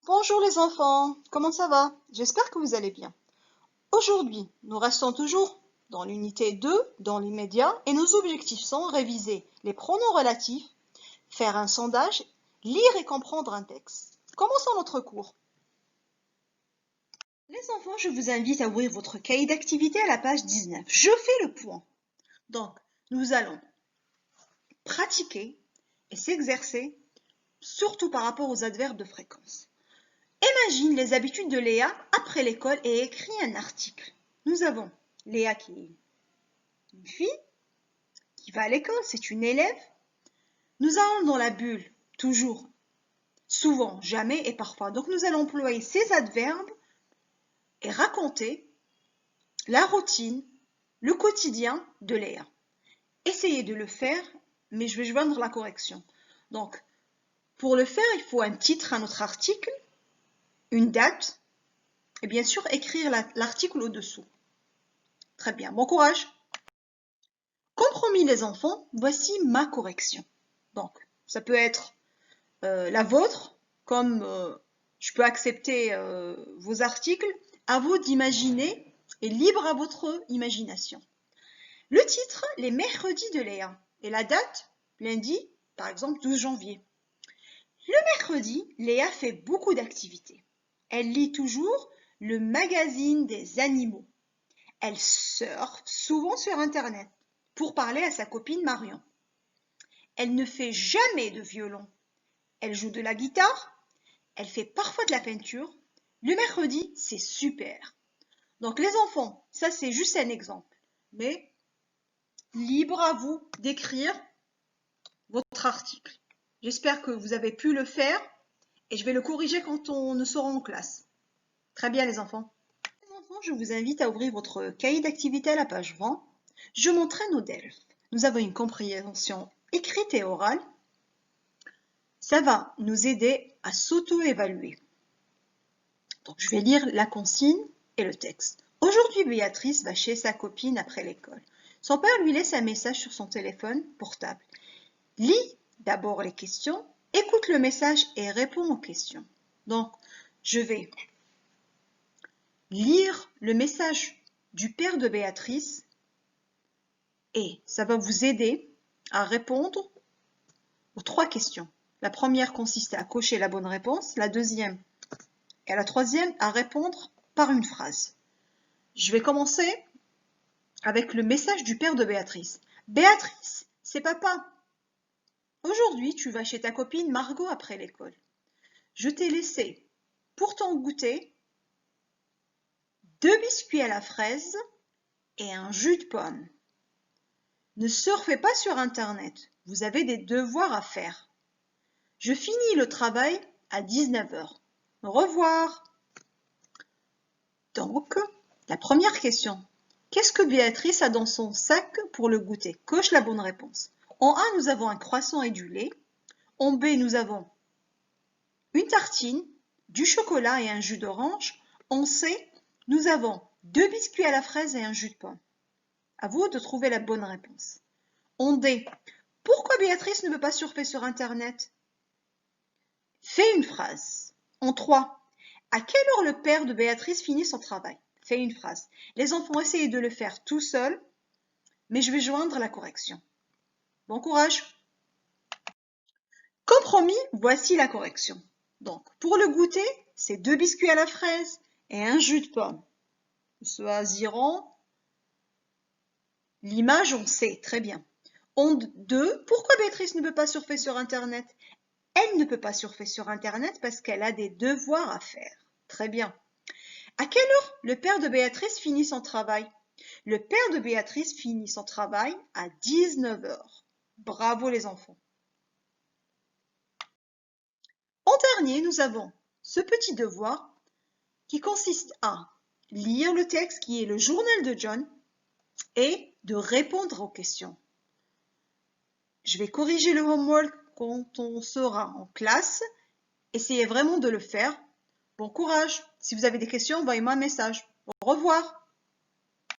Bonjour les enfants, comment ça va? J'espère que vous allez bien. Aujourd'hui, nous restons toujours dans l'unité 2, dans l'immédiat, et nos objectifs sont réviser les pronoms relatifs, faire un sondage, lire et comprendre un texte. Commençons notre cours. Les enfants, je vous invite à ouvrir votre cahier d'activité à la page 19. Je fais le point. Donc, nous allons pratiquer et s'exercer, surtout par rapport aux adverbes de fréquence. Imagine les habitudes de Léa après l'école et écris un article. Nous avons Léa qui est une fille, qui va à l'école, c'est une élève. Nous allons dans la bulle, toujours, souvent, jamais et parfois. Donc nous allons employer ces adverbes et raconter la routine, le quotidien de Léa. Essayez de le faire, mais je vais joindre la correction. Donc, pour le faire, il faut un titre à notre article, une date, et bien sûr écrire l'article au-dessous. Très bien, bon courage. Compromis les enfants, voici ma correction. Donc, ça peut être la vôtre, comme je peux accepter vos articles, à vous d'imaginer et libre à votre imagination. Le titre, les mercredis de Léa, et la date, lundi, par exemple 12 janvier. Le mercredi, Léa fait beaucoup d'activités. Elle lit toujours le magazine des animaux. Elle surfe souvent sur Internet pour parler à sa copine Marion. Elle ne fait jamais de violon. Elle joue de la guitare. Elle fait parfois de la peinture. Le mercredi, c'est super. Donc les enfants, ça c'est juste un exemple. Mais libre à vous d'écrire votre article. J'espère que vous avez pu le faire et je vais le corriger quand on sera en classe. Très bien les enfants. Les enfants, je vous invite à ouvrir votre cahier d'activité à la page 20. Je m'entraîne au DELF. Nous avons une compréhension écrite et orale. Ça va nous aider à s'auto-évaluer. Donc, je vais lire la consigne et le texte. Aujourd'hui, Béatrice va chez sa copine après l'école. Son père lui laisse un message sur son téléphone portable. Lis d'abord les questions, écoute le message et réponds aux questions. Donc, je vais lire le message du père de Béatrice et ça va vous aider à répondre aux 3 questions. La première consiste à cocher la bonne réponse, la deuxième et la troisième à répondre par une phrase. Je vais commencer avec le message du père de Béatrice. Béatrice, c'est papa. Aujourd'hui, tu vas chez ta copine Margot après l'école. Je t'ai laissé pour ton goûter 2 biscuits à la fraise et un jus de pomme. Ne surfez pas sur Internet, vous avez des devoirs à faire. Je finis le travail à 19h. Au revoir. Donc, la première question. Qu'est-ce que Béatrice a dans son sac pour le goûter? Coche la bonne réponse. En A, nous avons un croissant et du lait. En B, nous avons une tartine, du chocolat et un jus d'orange. En C, nous avons 2 biscuits à la fraise et un jus de pomme. À vous de trouver la bonne réponse. En D, pourquoi Béatrice ne veut pas surfer sur Internet? Fais une phrase. En 3, à quelle heure le père de Béatrice finit son travail? Fais une phrase. Les enfants, essayez de le faire tout seuls, mais je vais joindre la correction. Bon courage! Compromis, voici la correction. Donc, pour le goûter, c'est 2 biscuits à la fraise et un jus de pomme. Nous choisirons l'image, on sait, très bien. En 2, pourquoi Béatrice ne peut pas surfer sur Internet? Elle ne peut pas surfer sur Internet parce qu'elle a des devoirs à faire. Très bien. À quelle heure le père de Béatrice finit son travail? Le père de Béatrice finit son travail à 19h. Bravo les enfants. En dernier, nous avons ce petit devoir qui consiste à lire le texte qui est le journal de John et de répondre aux questions. Je vais corriger le homework quand on sera en classe. Essayez vraiment de le faire. Bon courage. Si vous avez des questions, envoyez-moi un message. Au revoir.